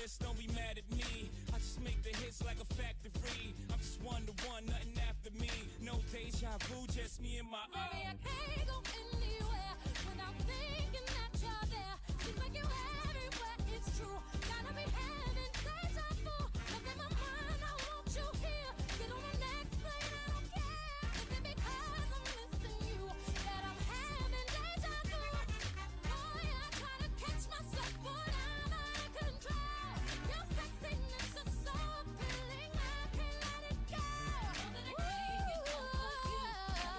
Harris, don't be mad at me. I just make the hits like a factory. I'm just one to one, nothing after me. No deja vu, just me and my Baby, I can't go anywhere without thinking that you're there. Seems like you're everywhere, it's true. Gotta be having deja vu. 'Cause in my mind, I want you here. Get on the next plane, I don't care. Is it because I'm missing you that I'm having deja vu? Oh yeah, I try to catch myself, but I'm out of control. Your sexiness is so appealing, I can't let it go. Know that I can't get over you.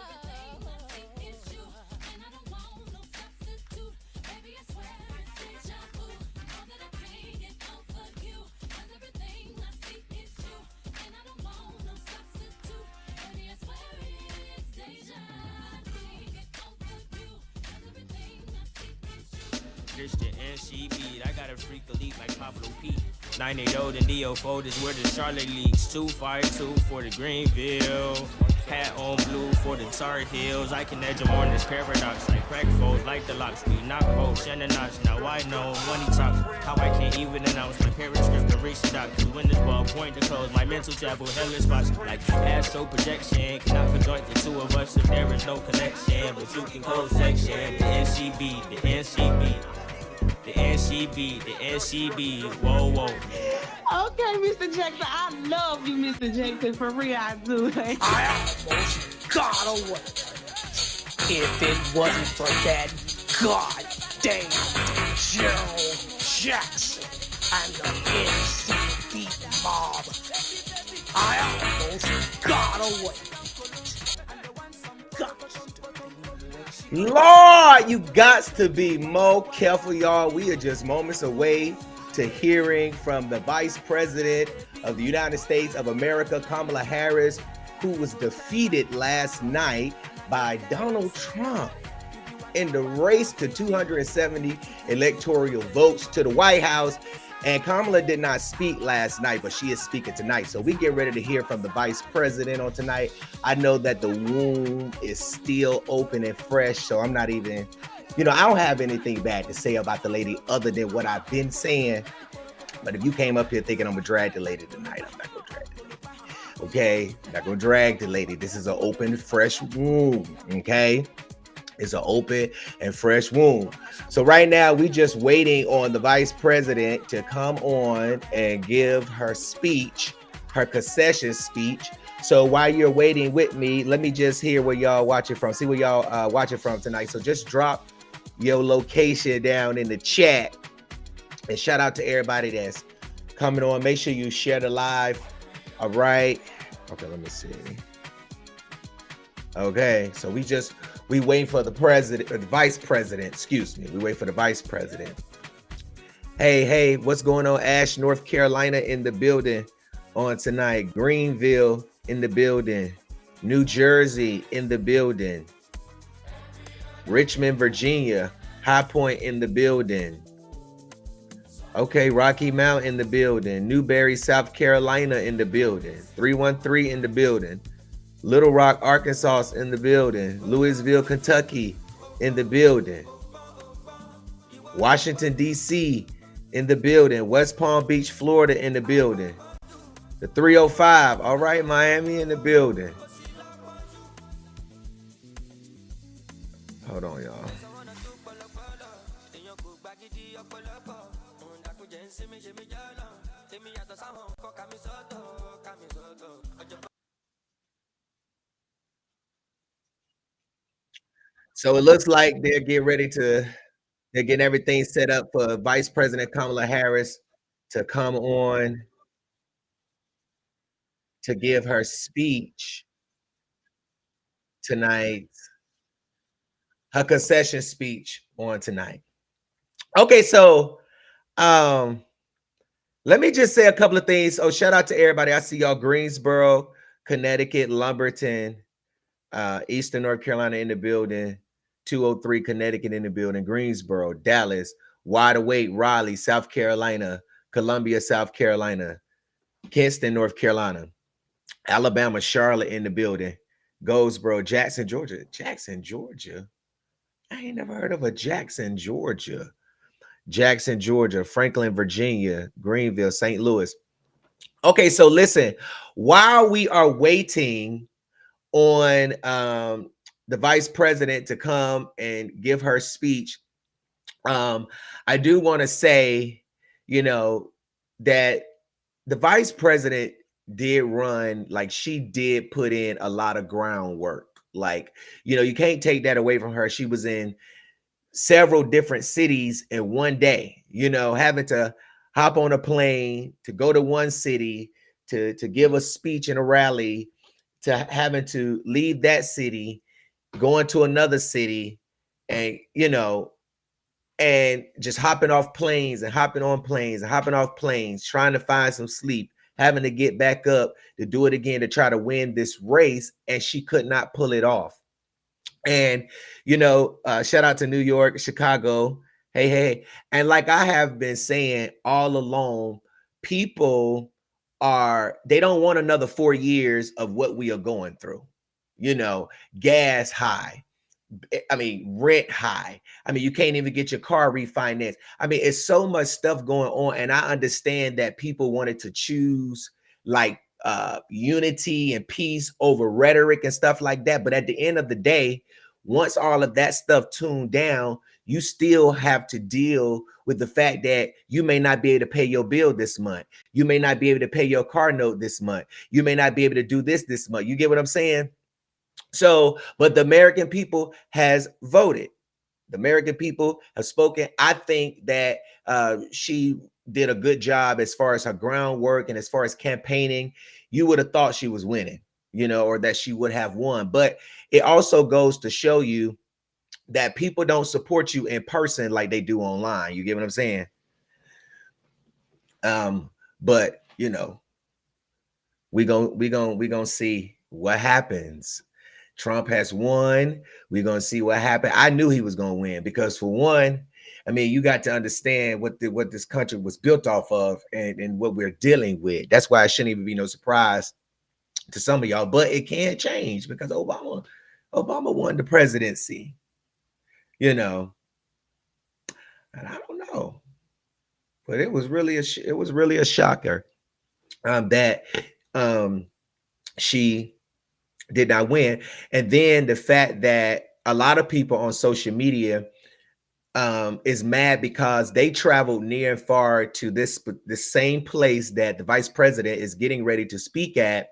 Everything I see is you, and I don't want no substitute. Baby, I swear it's deja vu. Know that I can't get over you. 'Cause everything I see is you, and I don't want no substitute. Baby, I swear it's deja. I can't get over you. 'Cause everything I see is you. Christian and she beat. I got a freak elite like Pablo P. 980 and Neo Fold is where the Charlotte leaks. 252 for the Greenville. Hat on blue for the Tar Heels. I can edge them on this paradox like crack folds, like the locks. We knock both, Shannon knots. Now I know money talks. How I can't even announce my parents' script to reach the doc. To win this ball, point to close. My mental travel, hellish spots like astro projection. Cannot conjoint the two of us if there is no connection. But you can close section. The NCB, the NCB. The NCB, the NCB, whoa, whoa. Okay, Mr. Jackson, I love you, Mr. Jackson. For real, I do. I almost got away. If it wasn't for that goddamn Joe Jackson and the NCB mob, I almost got away. Lord, you gots to be more careful, y'all. We are just moments away to hearing from the Vice President of the United States of America, Kamala Harris, who was defeated last night by Donald Trump in the race to 270 electoral votes to the White House. And Kamala did not speak last night, but she is speaking tonight. So we get ready to hear from the Vice President on tonight. I know that the wound is still open and fresh, so I'm not even, I don't have anything bad to say about the lady other than what I've been saying. But if you came up here thinking I'm gonna drag the lady tonight, I'm not gonna drag the lady. Okay? I'm not gonna drag the lady. This is an open, fresh wound. Okay? It's an open and fresh wound. So right now, we just waiting on the Vice President to come on and give her speech, her concession speech. So while you're waiting with me, let me just hear where y'all watching from. See where y'all watching from tonight. So just drop your location down in the chat. And shout out to everybody that's coming on. Make sure you share the live. All right. Okay, let me see. Okay, so we waiting for the president, or the vice president, excuse me. We wait for the vice president. Hey, what's going on? Ash, North Carolina in the building on tonight. Greenville in the building. New Jersey in the building. Richmond, Virginia. High Point in the building. Okay, Rocky Mount in the building. Newberry, South Carolina in the building. 313 in the building. Little Rock, Arkansas in the building. Louisville, Kentucky in the building. Washington, D.C. in the building. West Palm Beach, Florida in the building. The 305. All right, Miami in the building. Hold on, y'all. So it looks like they're getting everything set up for Vice President Kamala Harris to come on to give her speech tonight, her concession speech on tonight. Okay, so let me just say a couple of things. Oh, shout out to everybody. I see y'all Greensboro, Connecticut, Lumberton, Eastern North Carolina in the building, 203 Connecticut in the building, Greensboro, Dallas, Wide Awake, Raleigh, South Carolina, Columbia, South Carolina, Kinston, North Carolina, Alabama, Charlotte in the building, Goldsboro, Jackson, Georgia. Jackson, Georgia? I ain't never heard of a Jackson, Georgia. Jackson, Georgia, Franklin, Virginia, Greenville, St. Louis. Okay, so listen, while we are waiting on the vice president to come and give her speech, I do want to say, you know, that the vice president did run, like she did put in a lot of groundwork. Like, you can't take that away from her. She was in several different cities in one day, having to hop on a plane to go to one city to give a speech in a rally, to having to leave that city, going to another city, and and just hopping off planes and hopping on planes and hopping off planes, trying to find some sleep, having to get back up to do it again to try to win this race, and she could not pull it off. And shout out to New York, Chicago. Hey, hey. And like I have been saying all along, people they don't want another 4 years of what we are going through. Gas high. I mean, rent high. I mean, you can't even get your car refinanced. I mean, it's so much stuff going on. And I understand that people wanted to choose like unity and peace over rhetoric and stuff like that. But at the end of the day, once all of that stuff tuned down, you still have to deal with the fact that you may not be able to pay your bill this month. You may not be able to pay your car note this month. You may not be able to do this month. You get what I'm saying? So, but the American people has voted. The American people have spoken. I think that she did a good job as far as her groundwork and as far as campaigning. You would have thought she was winning, or that she would have won. But it also goes to show you that people don't support you in person like they do online. You get what I'm saying? But we gonna see what happens. Trump has won. We're going to see what happened. I knew he was going to win because, for one, I mean, you got to understand what this country was built off of and what we're dealing with. That's why it shouldn't even be no surprise to some of y'all. But it can change because Obama won the presidency, and I don't know, but it was really a shocker that she did not win. And then the fact that a lot of people on social media is mad because they traveled near and far to this same place that the vice president is getting ready to speak at,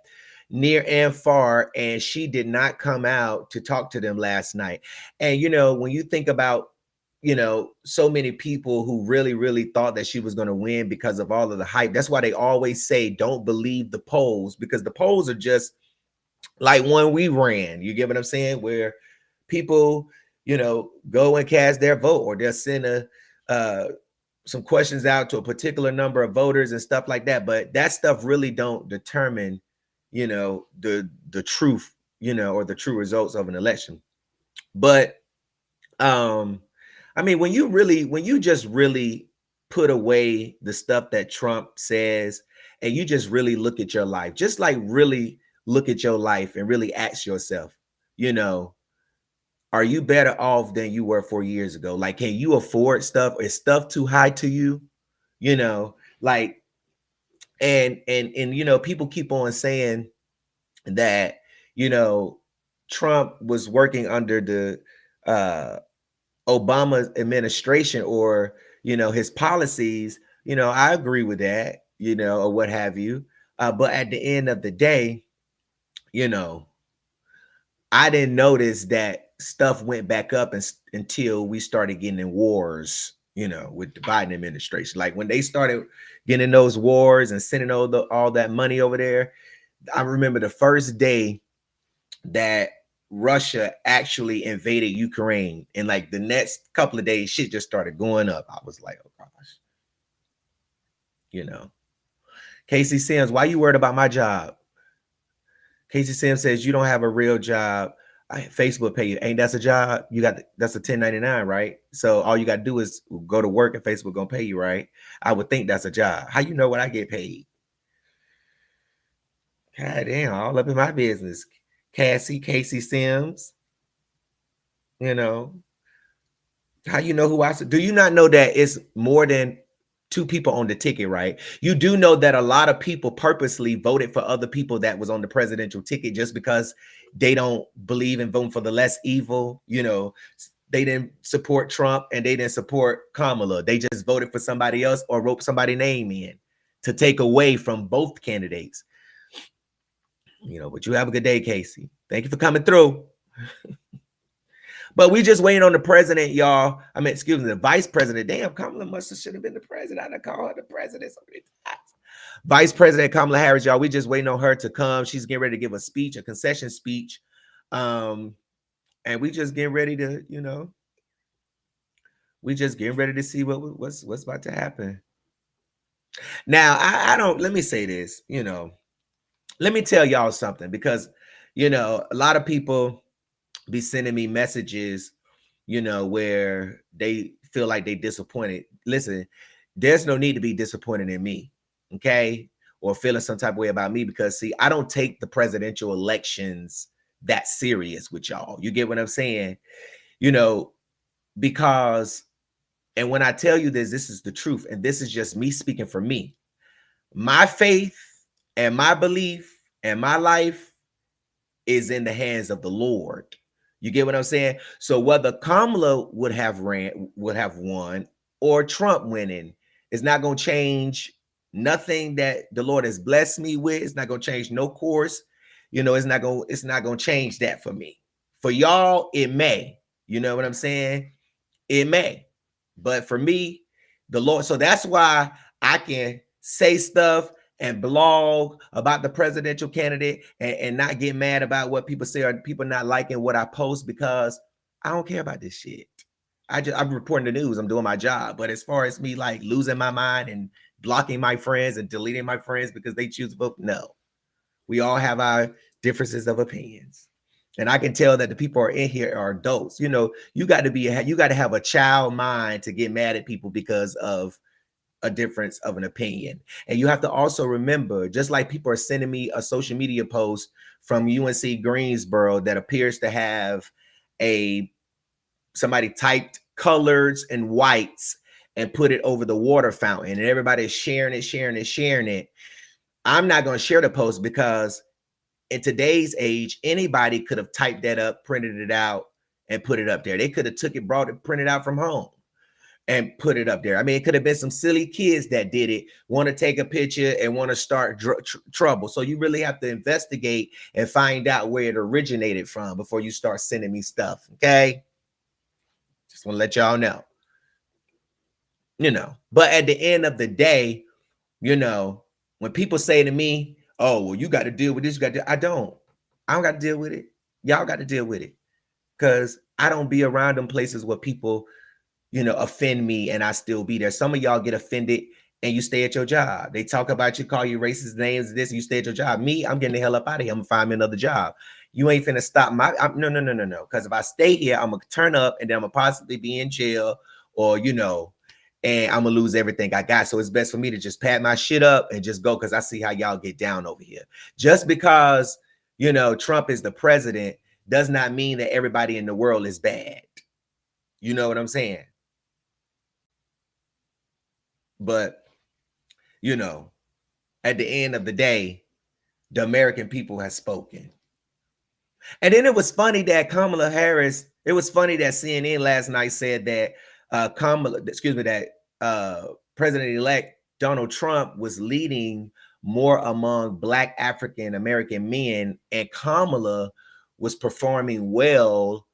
near and far, and she did not come out to talk to them last night. And when you think about so many people who really thought that she was going to win because of all of the hype, that's why they always say don't believe the polls, because the polls are just like when we ran, you get what I'm saying? Where people, go and cast their vote, or they'll send some questions out to a particular number of voters and stuff like that. But that stuff really don't determine, the truth, or the true results of an election. But I mean, when you just really put away the stuff that Trump says, and you just really look at your life, just like really look at your life and really ask yourself, are you better off than you were 4 years ago? Like, can you afford stuff? Is stuff too high to you? Like, and people keep on saying that, Trump was working under the Obama administration, or, his policies. I agree with that, or what have you. But at the end of the day, I didn't notice that stuff went back up until we started getting in wars, with the Biden administration. Like when they started getting those wars and sending all that money over there. I remember the first day that Russia actually invaded Ukraine, and like the next couple of days, shit just started going up. I was like, oh gosh, Casey Sims, why you worried about my job? Casey Sims says you don't have a real job. Facebook pay you. Ain't that's a job? That's a 1099, right? So all you got to do is go to work and Facebook gonna pay you, right? I would think that's a job. How you know what I get paid? God damn, all up in my Casey Sims, How you know who I said? Do you not know that it's more than two people on the ticket, right? You do know that a lot of people purposely voted for other people that was on the presidential ticket just because they don't believe in voting for the less evil. You know, they didn't support Trump and they didn't support Kamala. They just voted for somebody else or wrote somebody's name in to take away from both candidates. You know, but you have a good day, Casey. Thank you for coming through. But we just waiting on the president, y'all. I mean, excuse me, the vice president. Damn, Kamala must have should have been the president. I call her the president so many times. Vice President Kamala Harris, y'all. We just waiting on her to come. She's getting ready to give a speech, a concession speech. And we just getting ready to, you know, we just getting ready to see what's about to happen. Now, I don't, let me say this, you know, let me tell y'all something, because, you know, a lot of people be sending me messages, you know, where they feel like they disappointed. Listen, there's no need to be disappointed in me, okay? Or feeling some type of way about me, because see, I don't take the presidential elections that serious with y'all. You get what I'm saying? You know, because, and when I tell you this, this is the truth, and this is just me speaking for me. My faith and my belief and my life is in the hands of the Lord. You get what I'm saying? So whether Kamala would have won, or Trump winning, it's not going to change nothing that the Lord has blessed me with. It's not going to change no course. You know, it's not going to change that for me. For y'all, it may. You know what I'm saying? It may. But for me, the Lord, so that's why I can say stuff and blog about the presidential candidate and not get mad about what people say or people not liking what I post, because I don't care about this shit. I'm reporting the news. I'm doing my job. But as far as me like losing my mind and blocking my friends and deleting my friends because they choose to vote, no. We all have our differences of opinions. And I can tell that the people are in here are adults. You know, you got to have a child mind to get mad at people because of a difference of an opinion. And you have to also remember, just like people are sending me a social media post from UNC Greensboro that appears to have somebody typed colors and whites and put it over the water fountain, and everybody's sharing it. I'm not going to share the post, because in today's age, anybody could have typed that up, printed it out, and put it up there. They could have took it, brought it, printed out from home and put it up there. I mean, it could have been some silly kids that did it, want to take a picture and want to start trouble. So you really have to investigate and find out where it originated from before you start sending me stuff, okay? Just want to let y'all know. You know, but at the end of the day, you know, when people say to me, oh, well, you got to deal with this, I don't got to deal with it. Y'all got to deal with it, because I don't be around them places where people, you know, offend me and I still be there. Some of y'all get offended and you stay at your job. They talk about you, call you racist names, this, and you stay at your job. Me, I'm getting the hell up out of here. I'm gonna find me another job. You ain't finna stop no. Because if I stay here, I'm gonna turn up and then I'm gonna possibly be in jail, or, you know, and I'm gonna lose everything I got. So it's best for me to just pat my shit up and just go, because I see how y'all get down over here. Just because, you know, Trump is the president does not mean that everybody in the world is bad. You know what I'm saying? But, you know, at the end of the day, the American people has spoken. And then it was funny that Kamala Harris, it was funny that CNN last night said that President-elect Donald Trump was leading more among Black African American men, and Kamala was performing well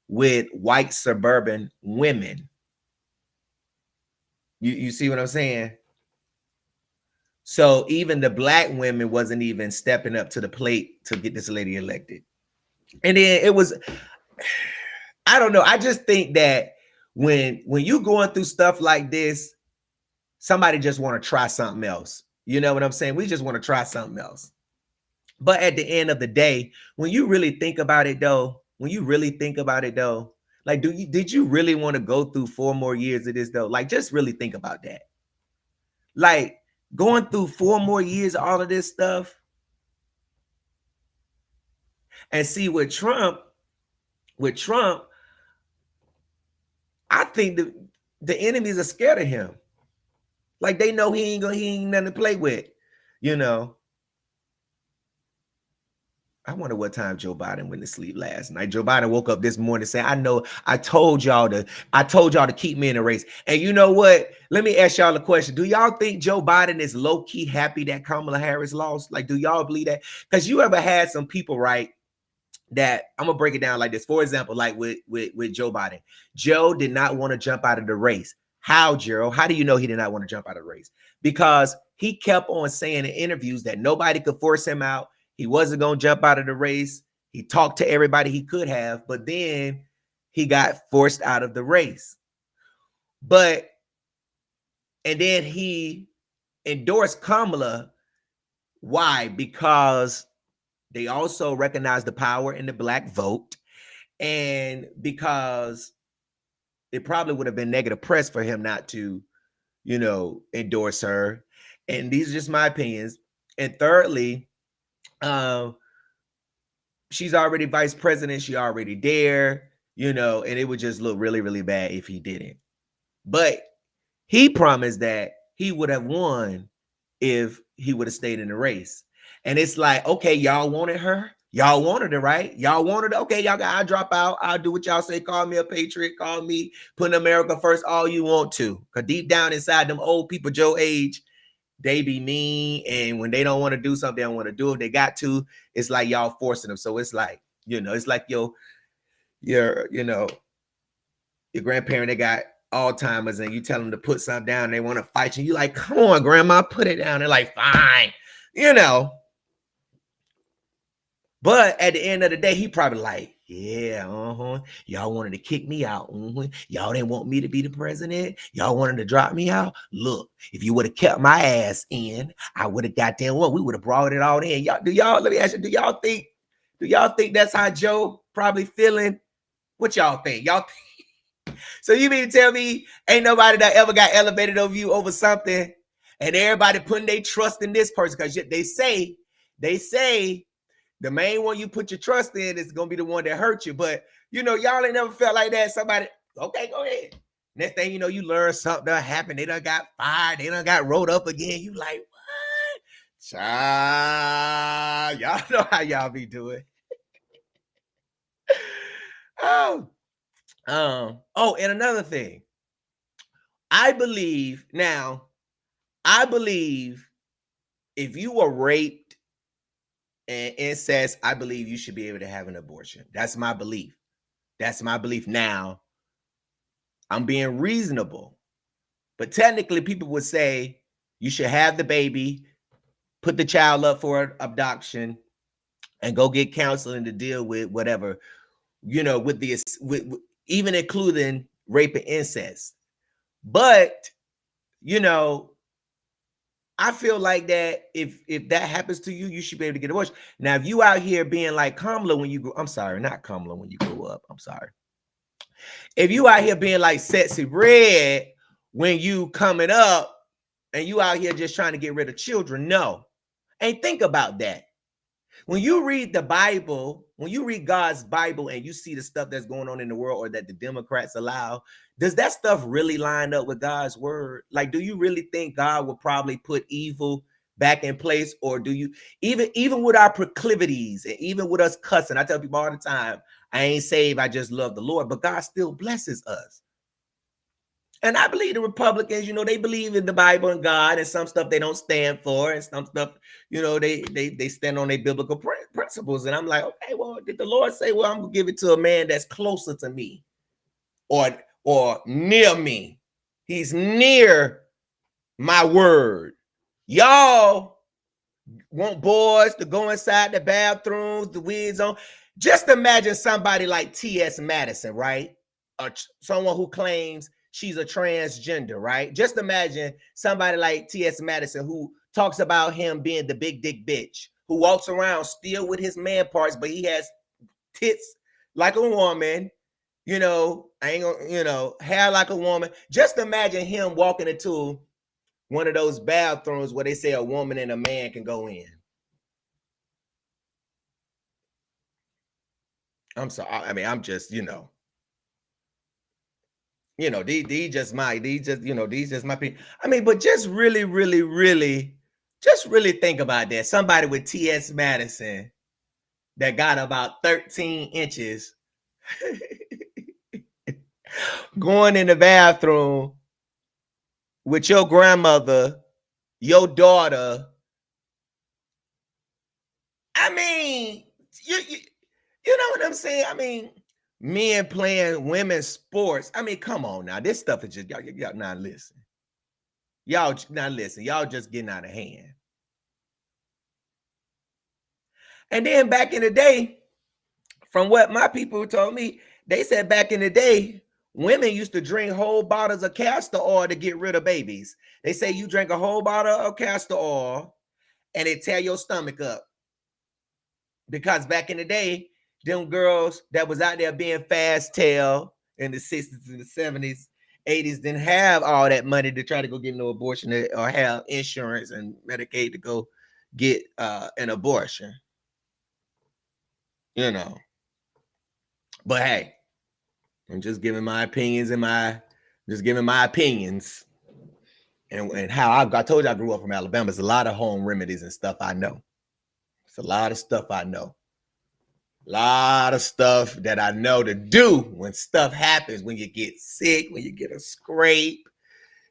with white suburban women. You see what I'm saying? So even the Black women wasn't even stepping up to the plate to get this lady elected. And then it was, I don't know. I just think that when you going through stuff like this, somebody just want to try something else. You know what I'm saying? We just want to try something else. But at the end of the day, when you really think about it though, like, did you really want to go through 4 more years of this though? Like, just really think about that. Like, going through 4 more years of all of this stuff. And see, with Trump, I think the enemies are scared of him. Like they know he ain't nothing to play with, you know. I wonder what time Joe Biden went to sleep last night. Joe Biden woke up this morning saying, I told y'all to keep me in the race. And you know what? Let me ask y'all a question. Do y'all think Joe Biden is low-key happy that Kamala Harris lost? Like, do y'all believe that? Because you ever had some people, right, that I'm gonna break it down like this. For example, like with Joe Biden. Joe did not want to jump out of the race. How, Gerald? How do you know he did not want to jump out of the race? Because he kept on saying in interviews that nobody could force him out. He wasn't going to jump out of the race. He talked to everybody he could have, but then he got forced out of the race. And then he endorsed Kamala. Why? Because they also recognize the power in the black vote, and because it probably would have been negative press for him not to, endorse her. And these are just my opinions. And thirdly, she's already vice president. She already there, and it would just look really, really bad if he didn't. But he promised that he would have won if he would have stayed in the race. And it's like, okay, y'all wanted her. Y'all wanted her, right? Y'all wanted her. Okay, I'll drop out. I'll do what y'all say. Call me a patriot. Call me putting America first all you want to. Because deep down inside them old people, Joe age, they be mean. And when they don't want to do something, they don't want to do it. If they got to, it's like y'all forcing them. So it's like, it's like your grandparent, they got Alzheimer's and you tell them to put something down. They want to fight you. You like, come on, grandma, put it down. They're like, fine, But at the end of the day, he probably like, yeah, y'all wanted to kick me out. Y'all didn't want me to be the president. Y'all wanted to drop me out. Look, if you would have kept my ass in, I would have goddamn won. We would have brought it all in. Let me ask you, do y'all think that's how Joe probably feeling? What y'all think? So you mean to tell me ain't nobody that ever got elevated over you over something, and everybody putting their trust in this person? Because they say the main one you put your trust in is gonna be the one that hurt you. But y'all ain't never felt like that. Somebody, okay, go ahead. Next thing you know, you learn something that happened. They done got fired. They done got rolled up again. You like, what? Child, y'all know how y'all be doing. And another thing. I believe if you were raped and incest, I believe you should be able to have an abortion. That's my belief. Now, I'm being reasonable, but technically people would say you should have the baby, put the child up for adoption, and go get counseling to deal with whatever, with even including rape and incest. But, I feel like that if that happens to you, you should be able to get abortion. Now, if you out here being like Kamala when you grow, I'm sorry, not Kamala when you grow up. I'm sorry. If you out here being like Sexy Red when you coming up and you out here just trying to get rid of children, no. And think about that. When you read the Bible, when you read God's Bible and you see the stuff that's going on in the world or that the Democrats allow, does that stuff really line up with God's word? Like, do you really think God will probably put evil back in place? Or do you, even with our proclivities and even with us cussing, I tell people all the time, I ain't saved, I just love the Lord, but God still blesses us. And I believe the Republicans, they believe in the Bible and God, and some stuff they don't stand for, and some stuff, they stand on their biblical principles. And I'm like, okay, well, did the Lord say, well, I'm gonna give it to a man that's closer to me, or near me? He's near my word. Y'all want boys to go inside the bathrooms, the wigs on. Just imagine somebody like T.S. Madison, right? Someone who claims she's a transgender, right? Just imagine somebody like T.S. Madison who talks about him being the big dick bitch, who walks around still with his man parts, but he has tits like a woman, hair like a woman. Just imagine him walking into one of those bathrooms where they say a woman and a man can go in. I'm sorry. I mean, I'm just, You know, these just my these just you know these just my people. I mean, but just really, really, really, just really think about that. Somebody with T.S. Madison that got about 13 inches going in the bathroom with your grandmother, your daughter. I mean, you know what I'm saying? I mean, men playing women's sports. I mean, come on now. This stuff is just y'all not listen. Y'all not listen. Y'all just getting out of hand. And then back in the day, from what my people told me, they said back in the day, women used to drink whole bottles of castor oil to get rid of babies. They say you drink a whole bottle of castor oil and it tear your stomach up. Because back in the day, them girls that was out there being fast tail in the 60s and the 70s, 80s didn't have all that money to try to go get no abortion or have insurance and Medicaid to go get an abortion. You know. But hey, I'm just giving my opinions and and how I told you I grew up from Alabama. There's a lot of home remedies and stuff I know. It's a lot of stuff I know. A lot of stuff that I know to do when stuff happens, when you get sick, when you get a scrape,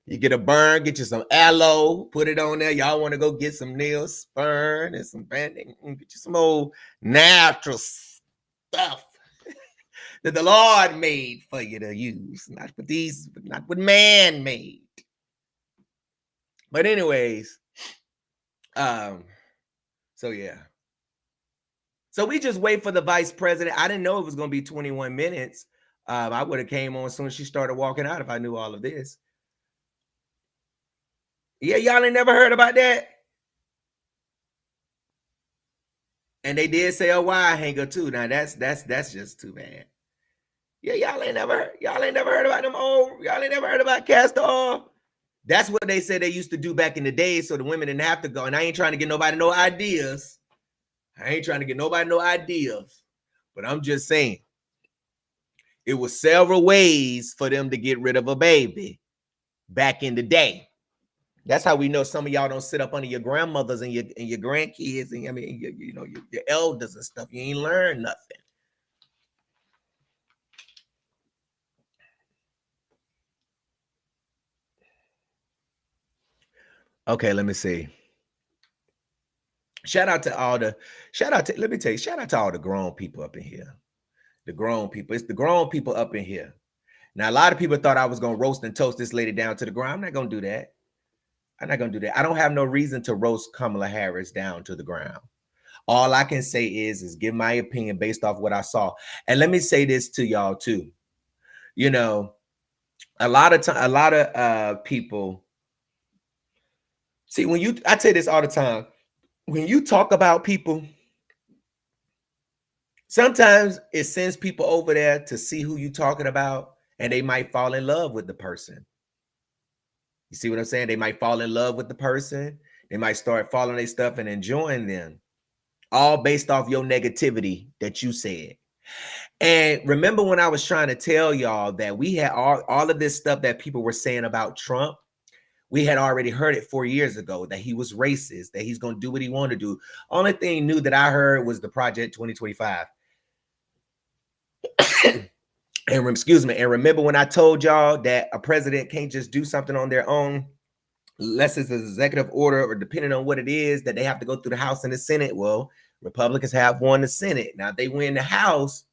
you get a burn, get you some aloe, put it on there. Y'all want to go get some Neosporin and some Band-Aid, get you some old natural stuff that the Lord made for you to use, not what man made. But anyways, so yeah. So we just wait for the vice president. I didn't know it was going to be 21 minutes. I would have came on as soon as she started walking out if I knew all of this. Yeah, y'all ain't never heard about that. And they did say a wire hanger too. Now that's just too bad. Yeah, y'all ain't never heard about them old. Y'all ain't never heard about castor oil. That's what they said they used to do back in the day, so the women didn't have to go. And I ain't trying to get nobody no ideas. But I'm just saying, it was several ways for them to get rid of a baby back in the day. That's how we know some of y'all don't sit up under your grandmothers and your grandkids and your elders and stuff. You ain't learned nothing. Okay, let me see. Shout out to all the grown people up in here. The grown people. It's the grown people up in here. Now, a lot of people thought I was going to roast and toast this lady down to the ground. I'm not going to do that. I don't have no reason to roast Kamala Harris down to the ground. All I can say is give my opinion based off what I saw. And let me say this to y'all too. You know, a lot of people see I say this all the time. When you talk about people, sometimes it sends people over there to see who you talking about, and they might fall in love with the person. You see what I'm saying? They might fall in love with the person. They might start following their stuff and enjoying them, all based off your negativity that you said. And remember when I was trying to tell y'all that we had all of this stuff that people were saying about Trump, we had already heard it 4 years ago, that he was racist, that he's going to do what he wanted to do. Only thing new that I heard was the Project 2025. And remember when I told y'all that a president can't just do something on their own unless it's an executive order or depending on what it is, that they have to go through the House and the Senate. Well, Republicans have won the Senate. Now, if they win the House,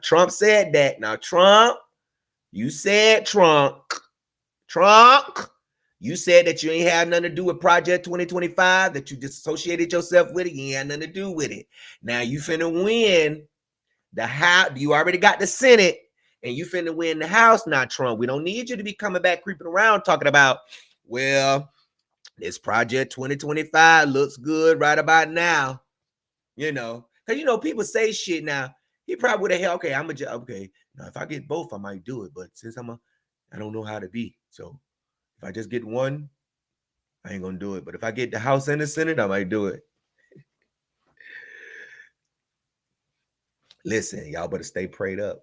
Trump said that. Now, Trump, you said you said that you ain't had nothing to do with Project 2025, that you disassociated yourself with it. You ain't had nothing to do with it. Now, you finna win the House. You already got the Senate, and you finna win the House. Now, Trump, we don't need you to be coming back creeping around talking about, well, this Project 2025 looks good right about now. Because people say shit now. He probably would have held, okay, now if I get both, I might do it. But since I don't know how to be. So if I just get one, I ain't gonna do it. But if I get the House and the Senate, I might do it. Listen, y'all better stay prayed up.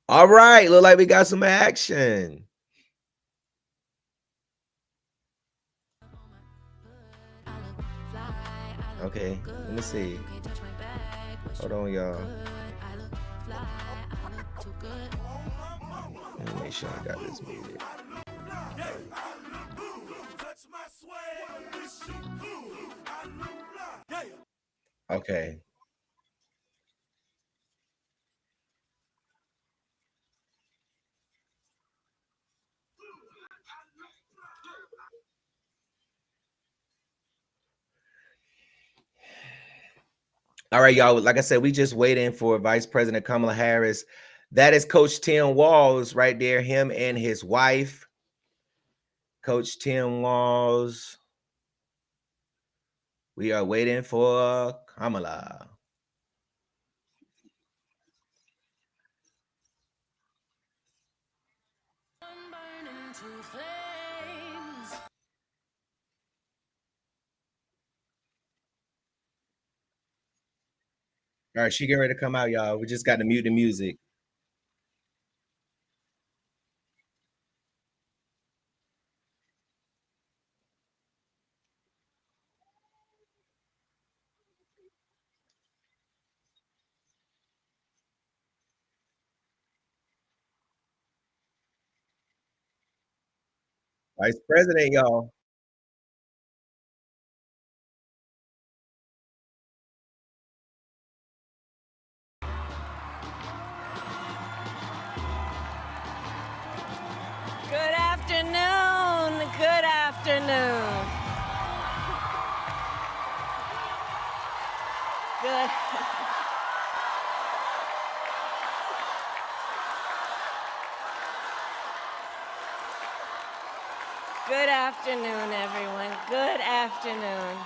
All right, look like we got some action. Okay, let me see. Hold on, y'all. Let me make sure I got this muted. Okay. All right, y'all. Like I said, we just waiting for Vice President Kamala Harris. That is Coach Tim Walls right there, him and his wife. Coach Tim Walls. We are waiting for Kamala. All right, she getting ready to come out, y'all. We just got to mute the music. Vice President, y'all. Good afternoon. Good afternoon. Good. Good afternoon, everyone. Good afternoon.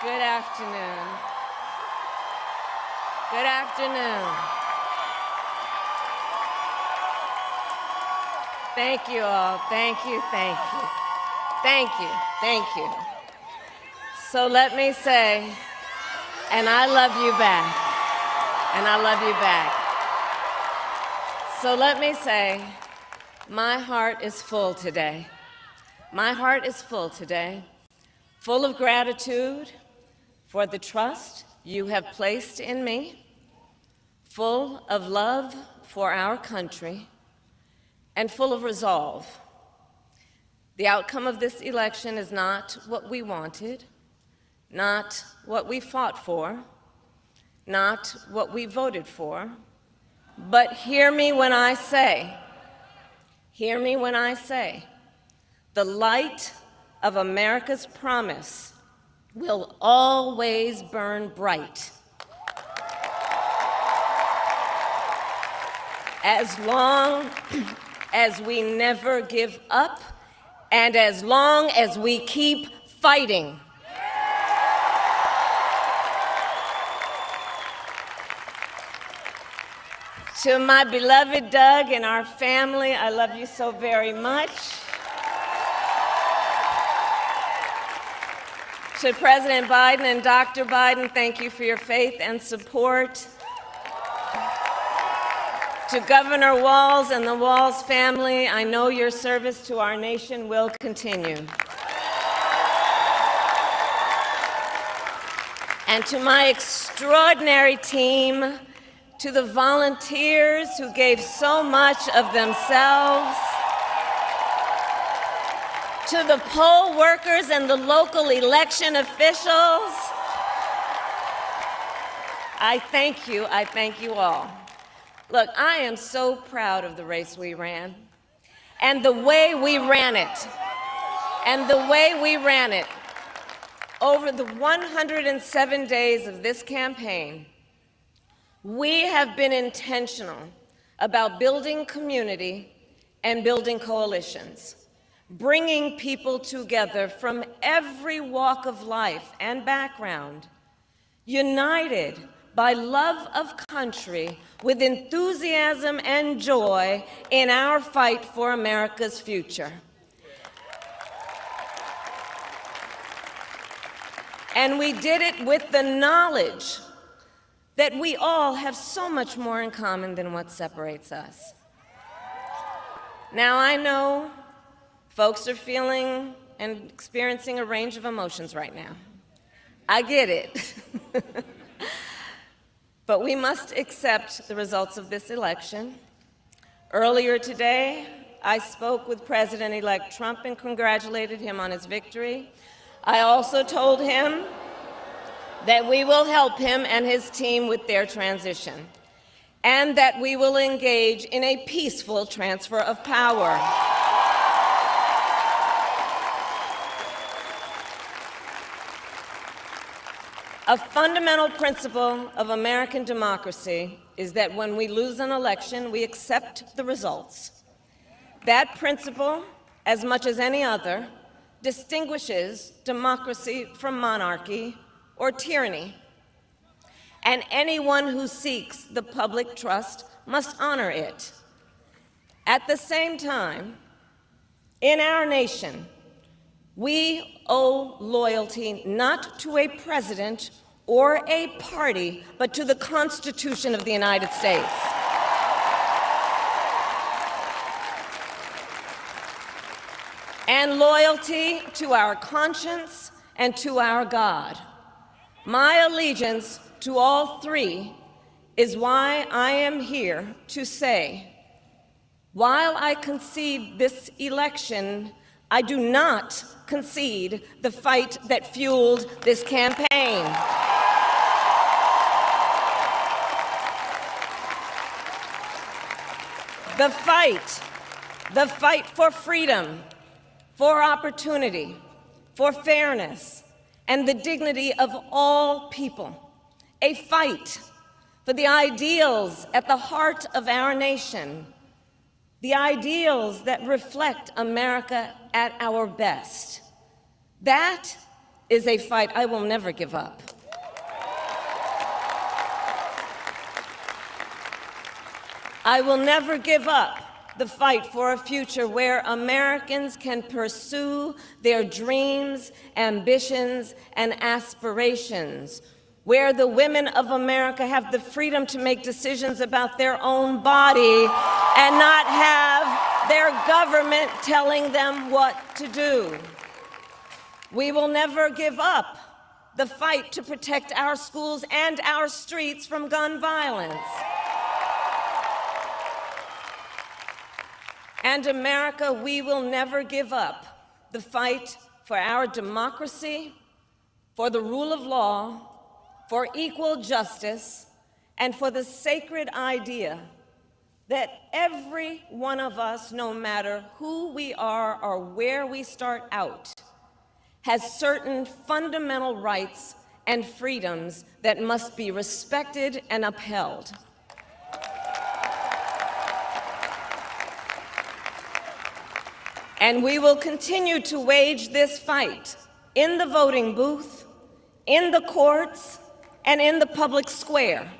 Good afternoon. Good afternoon. Thank you all. Thank you. Thank you. Thank you. Thank you. So let me say, and I love you back. And I love you back. So let me say, my heart is full today. My heart is full today, full of gratitude for the trust you have placed in me, full of love for our country, and full of resolve. The outcome of this election is not what we wanted, not what we fought for, not what we voted for, but hear me when I say, the light of America's promise will always burn bright. As long as we never give up, and as long as we keep fighting. To my beloved Doug and our family, I love you so very much. To President Biden and Dr. Biden, thank you for your faith and support. To Governor Walz and the Walz family, I know your service to our nation will continue. And to my extraordinary team, to the volunteers who gave so much of themselves, to the poll workers and the local election officials, I thank you all. Look, I am so proud of the race we ran, and the way we ran it, Over the 107 days of this campaign, we have been intentional about building community and building coalitions, bringing people together from every walk of life and background, united by love of country with enthusiasm and joy in our fight for America's future. And we did it with the knowledge that we all have so much more in common than what separates us. Now, I know folks are feeling and experiencing a range of emotions right now. I get it. But we must accept the results of this election. Earlier today, I spoke with President-elect Trump and congratulated him on his victory. I also told him that we will help him and his team with their transition, and that we will engage in a peaceful transfer of power. A fundamental principle of American democracy is that when we lose an election, we accept the results. That principle, as much as any other, distinguishes democracy from monarchy or tyranny. And anyone who seeks the public trust must honor it. At the same time, in our nation, we owe loyalty not to a president or a party, but to the Constitution of the United States. And loyalty to our conscience and to our God. My allegiance to all three is why I am here to say, while I concede this election, I do not concede the fight that fueled this campaign. The fight for freedom, for opportunity, for fairness, and the dignity of all people. A fight for the ideals at the heart of our nation, the ideals that reflect America at our best. That is a fight I will never give up. I will never give up the fight for a future where Americans can pursue their dreams, ambitions, and aspirations, where the women of America have the freedom to make decisions about their own body and not have their government telling them what to do. We will never give up the fight to protect our schools and our streets from gun violence. And America, we will never give up the fight for our democracy, for the rule of law, for equal justice, and for the sacred idea that every one of us, no matter who we are or where we start out, has certain fundamental rights and freedoms that must be respected and upheld. And we will continue to wage this fight in the voting booth, in the courts, and in the public square.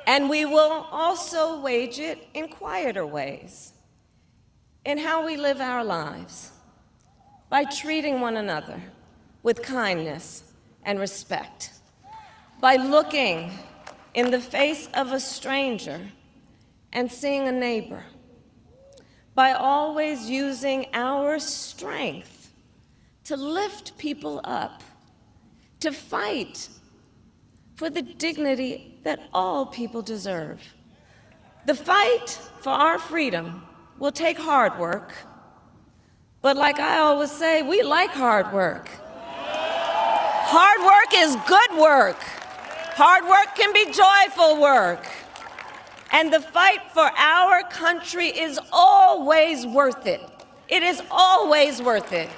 And we will also wage it in quieter ways, in how we live our lives, by treating one another with kindness and respect, by looking in the face of a stranger and seeing a neighbor, by always using our strength to lift people up, to fight for the dignity that all people deserve. The fight for our freedom will take hard work, but like I always say, we like hard work. Hard work is good work. Hard work can be joyful work. And the fight for our country is always worth it. It is always worth it.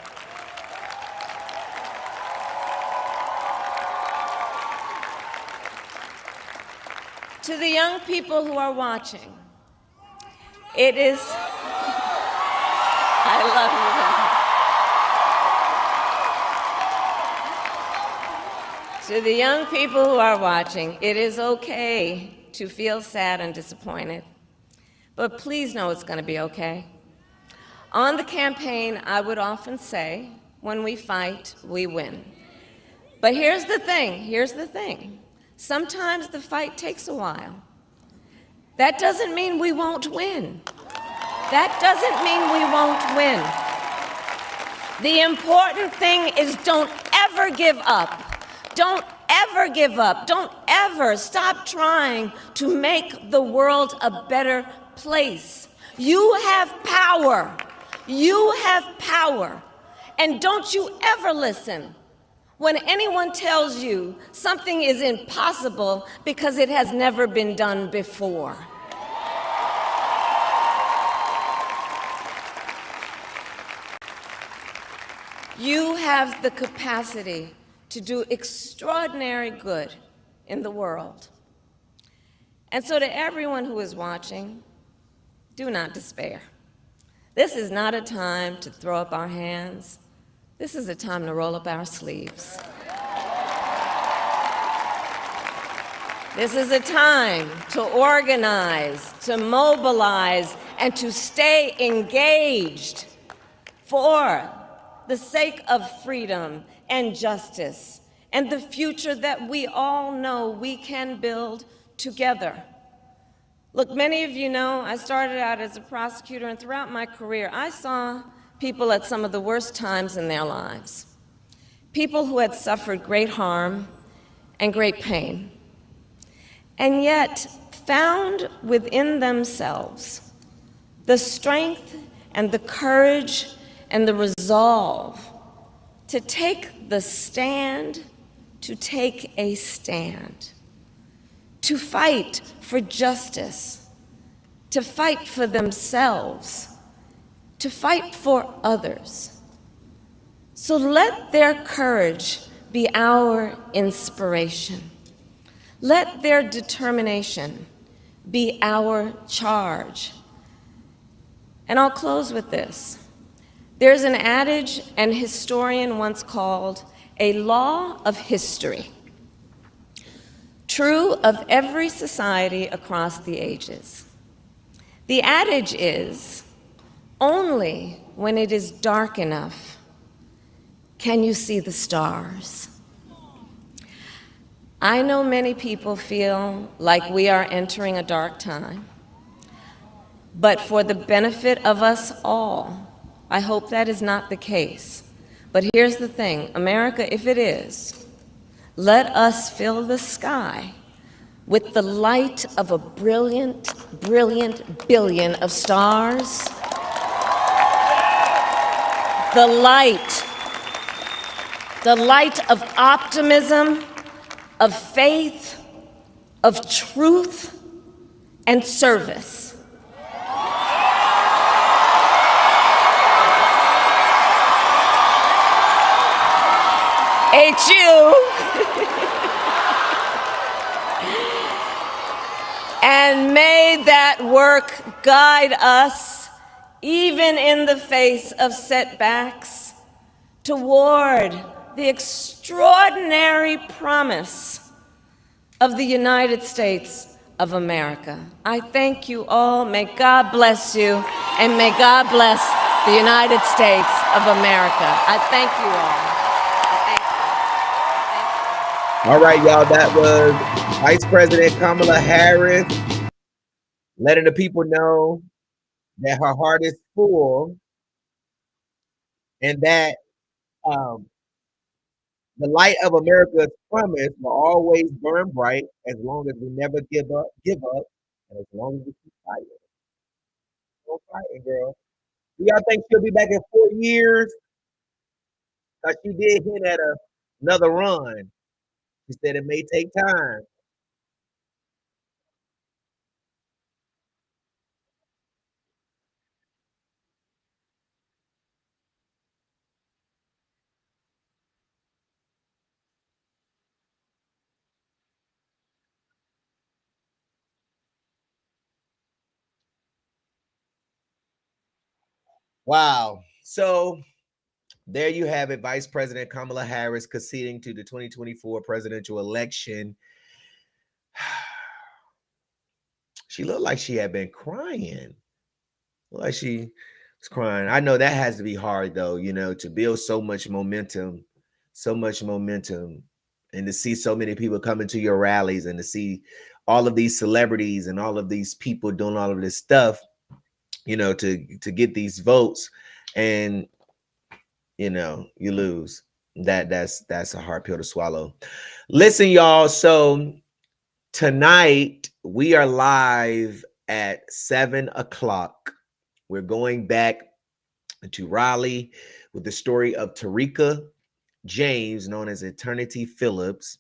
To the young people who are watching, it is, I love you. To the young people who are watching, it is okay to feel sad and disappointed, but please know it's going to be okay. On the campaign, I would often say, when we fight, we win. But here's the thing. Sometimes the fight takes a while. That doesn't mean we won't win. That doesn't mean we won't win. The important thing is don't ever give up. Don't ever give up. Don't ever stop trying to make the world a better place. You have power. You have power. And don't you ever listen when anyone tells you something is impossible because it has never been done before. You have the capacity to do extraordinary good in the world. And so to everyone who is watching, do not despair. This is not a time to throw up our hands. This is a time to roll up our sleeves. This is a time to organize, to mobilize, and to stay engaged for the sake of freedom and justice and the future that we all know we can build together. Look, many of you know I started out as a prosecutor, and throughout my career, I saw people at some of the worst times in their lives. People who had suffered great harm and great pain, and yet found within themselves the strength and the courage and the resolve to take the stand, to take a stand, to fight for justice, to fight for themselves, to fight for others. So let their courage be our inspiration. Let their determination be our charge. And I'll close with this. There's an adage an historian once called a law of history, true of every society across the ages. The adage is, only when it is dark enough can you see the stars. I know many people feel like we are entering a dark time, but for the benefit of us all, I hope that is not the case. But here's the thing, America, if it is, let us fill the sky with the light of a brilliant, brilliant billion of stars. The light of optimism, of faith, of truth, and service. HU. And may that work guide us, even in the face of setbacks, toward the extraordinary promise of the United States of America. I thank you all. May God bless you, and may God bless the United States of America. I thank you all. All right, y'all, that was Vice President Kamala Harris letting the people know that her heart is full and that the light of America's promise will always burn bright as long as we never give up, and as long as we keep fighting. Keep fighting, girl. Do y'all think she'll be back in 4 years? Because she did hint at another run. She said it may take time. Wow. So there you have it. Vice President Kamala Harris conceding to the 2024 presidential election. She looked like she had been crying. Looked like she was crying. I know that has to be hard, though, to build so much momentum and to see so many people coming to your rallies, and to see all of these celebrities and all of these people doing all of this stuff, to get these votes, and you lose. That's a hard pill to swallow. Listen, y'all. So tonight we are live at 7 o'clock. We're going back to Raleigh with the story of Tarika James, known as Eternity Phillips,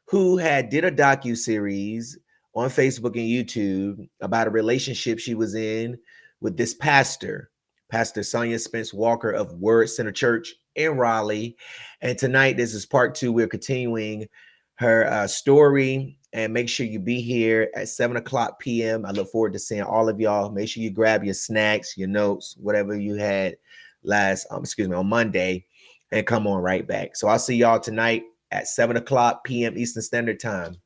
who did a docu-series on Facebook and YouTube about a relationship she was in with this pastor, Pastor Sonia Spence Walker of Word Center Church in Raleigh. And tonight, this is part 2. We're continuing her story. And make sure you be here at 7 o'clock p.m. I look forward to seeing all of y'all. Make sure you grab your snacks, your notes, whatever you had on Monday, and come on right back. So I'll see y'all tonight at 7 o'clock p.m. Eastern Standard Time.